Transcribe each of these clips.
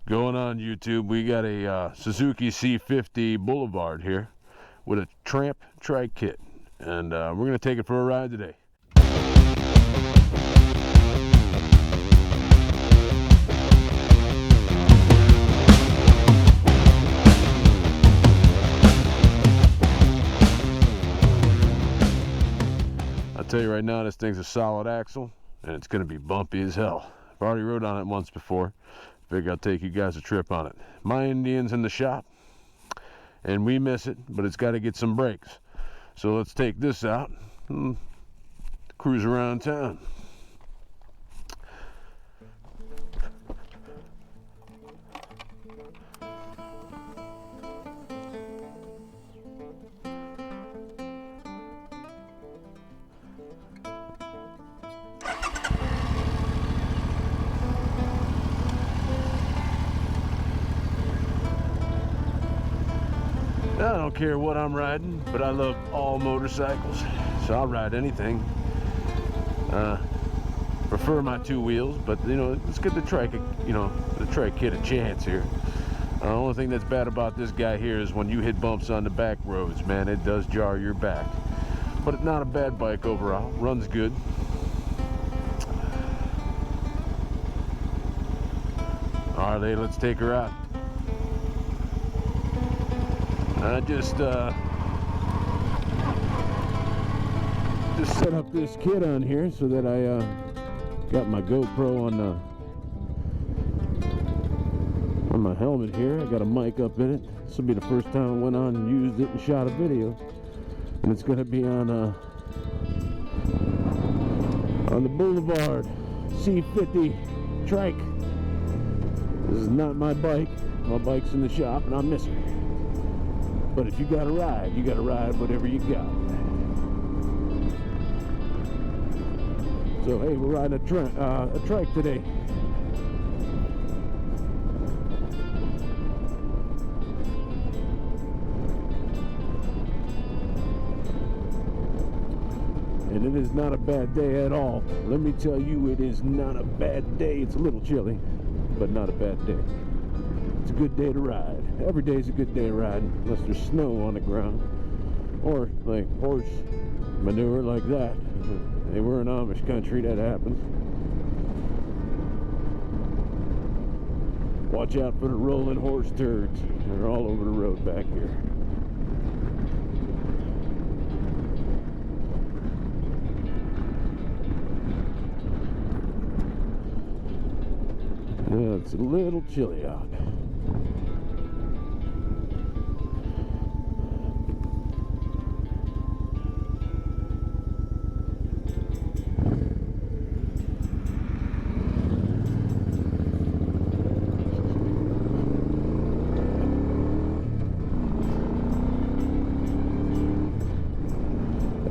Going on YouTube, we got a Suzuki C50 Boulevard here with a Tramp Trike kit, and we're going to take it for a ride today. I'll tell you right now, this thing's a solid axle and it's going to be bumpy as hell. I've already rode on it once before. Figure I'll take you guys a trip on it. My Indian's in the shop and we miss it, but it's got to get some brakes. So let's take this out and cruise around town. I don't care what I'm riding, but I love all motorcycles, so I'll ride anything. Prefer my two wheels, but you know, let's get the Trike, the Trike kid a chance here. The only thing that's bad about this guy here is when you hit bumps on the back roads, man, it does jar your back. But it's not a bad bike overall, runs good. Alright, let's take her out. I just set up this kit on here so that I got my GoPro on my helmet here. I got a mic up in it. This will be the first time I went on and used it and shot a video, and it's going to be on the Boulevard C50 Trike. This is not my bike. My bike's in the shop and I miss her. But if you gotta ride whatever you got. So hey, we're riding a Trike today. And it is not a bad day at all. Let me tell you, it is not a bad day. It's a little chilly, but not a bad day. It's a good day to ride. Every day is a good day to ride, unless there's snow on the ground or like horse manure like that. Hey, we're in Amish country, that happens. Watch out for the rolling horse turds. They're all over the road back here. Yeah, it's a little chilly out.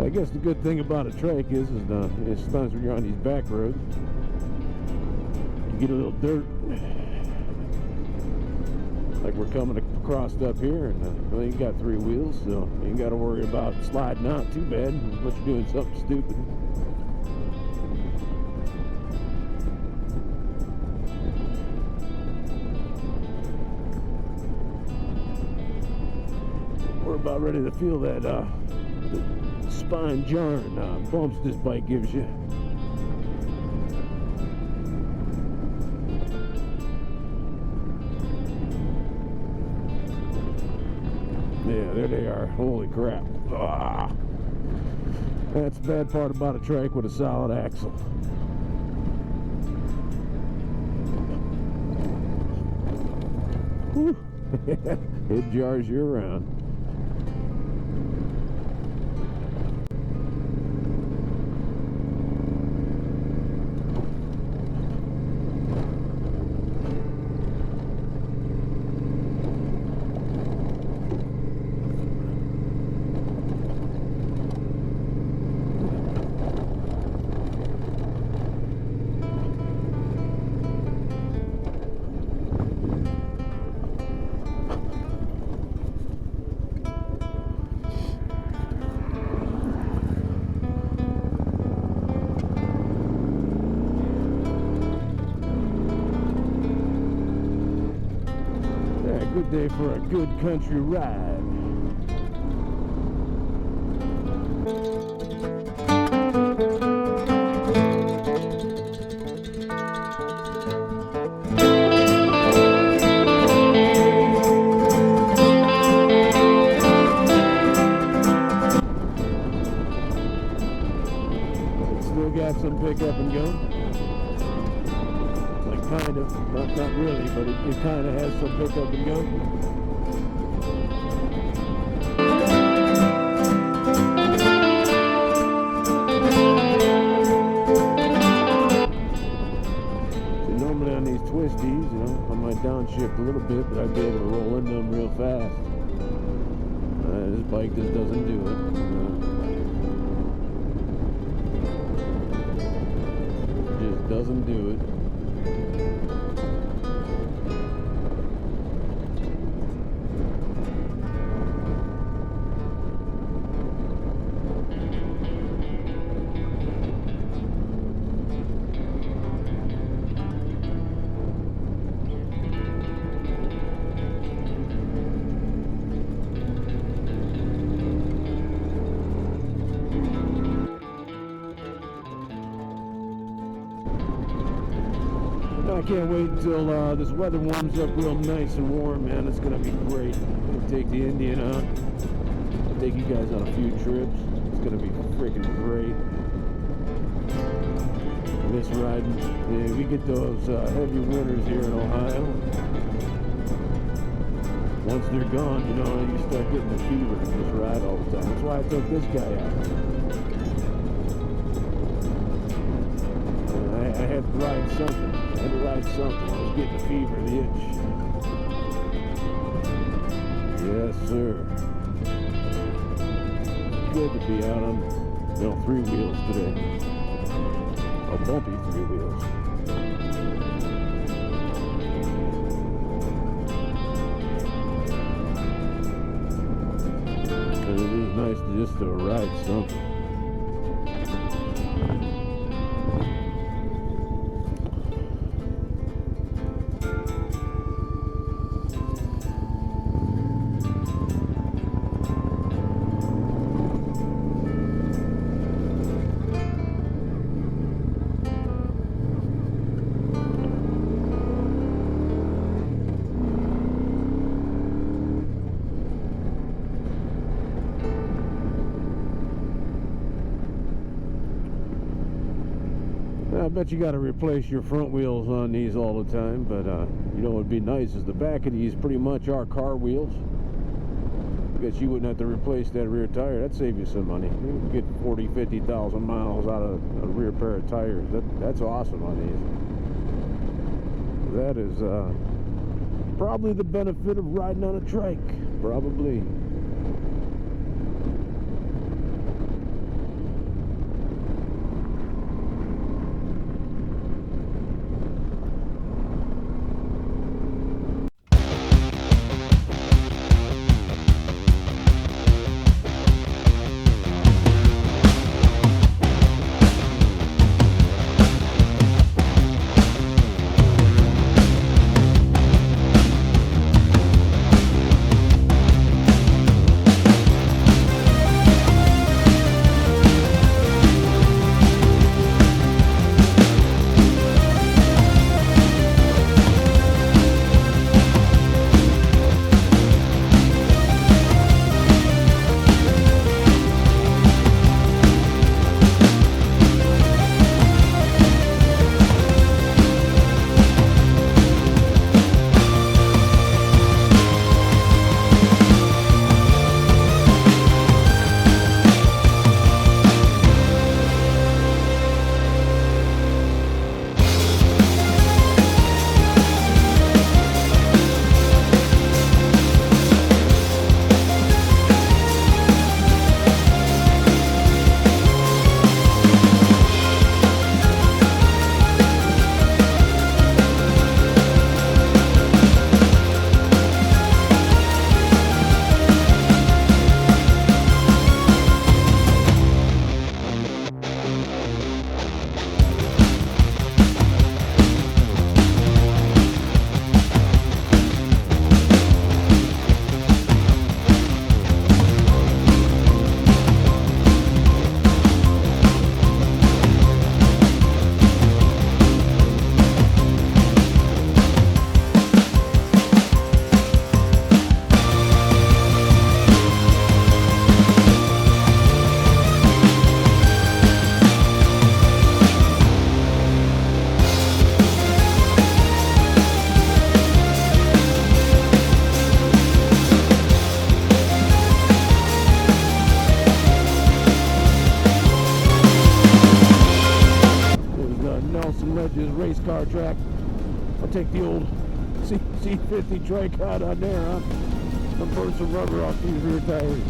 I guess the good thing about a Trike is sometimes when you're on these back roads, you get a little dirt. Like we're coming across up here, and well, you got three wheels, so you ain't got to worry about sliding out too bad unless you're doing something stupid. We're about ready to feel that the spine jarring bumps this bike gives you. Yeah, there they are. Holy crap. Ah. That's the bad part about a Trike with a solid axle. Whew. It jars you around. Good day for a good country ride. Still got some pickup and go. Like kind of, not really, but it kind of has some pickup and go. Normally on these twisties, you know, I might downshift a little bit, but I'd be able to roll into them real fast. This bike just doesn't do it. Just doesn't do it. I can't wait until this weather warms up real nice and warm, man. It's gonna be great. I'll take the Indian out. I'll take you guys on a few trips. It's gonna be freaking great. Miss riding. Yeah, we get those heavy winters here in Ohio. Once they're gone, you know, you start getting the fever to just ride all the time. That's why I took this guy out. I had to ride something. I had to ride something. I was getting the fever, the itch. Yes, sir. Good to be out on, you know, 3 wheels today. A bumpy 3 wheels. And it is nice just to ride something. I bet you got to replace your front wheels on these all the time, but you know what would be nice is the back of these pretty much are car wheels. I guess you wouldn't have to replace that rear tire. That'd save you some money. You can get 40, 50,000 miles out of a rear pair of tires. That's awesome on these. That is probably the benefit of riding on a trike. Probably. take the old C50 Trike out on there, huh? And burn some rubber off these rear tires.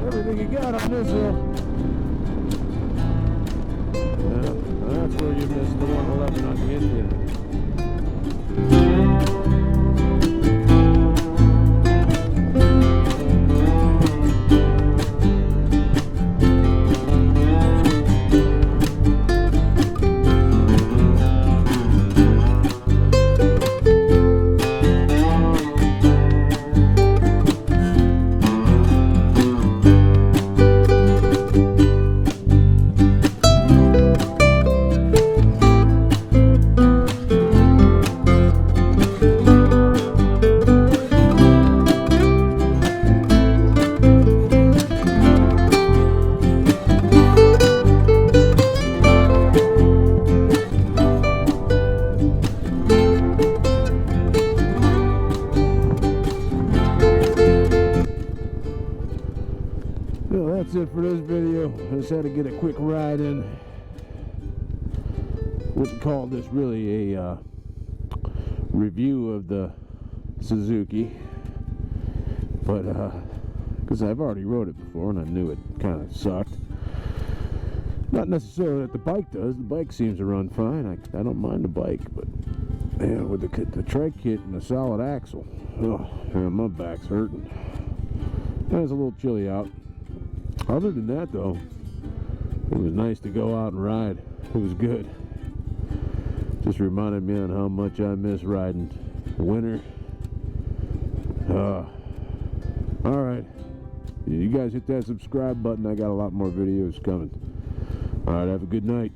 Everything you got on this hill. Yeah, that's where you're missing the 111 on the Indian. Well, that's it for this video. I just had to get a quick ride in. Wouldn't call this really a review of the Suzuki, but because I've already rode it before and I knew it kind of sucked. Not necessarily that the bike does. The bike seems to run fine. I don't mind the bike, but yeah, with the Trike kit and the solid axle, oh, yeah, my back's hurting. And it's a little chilly out. Other than that, though, it was nice to go out and ride. It was good. Just reminded me on how much I miss riding winter. Alright. You guys hit that subscribe button. I got a lot more videos coming. Alright, have a good night.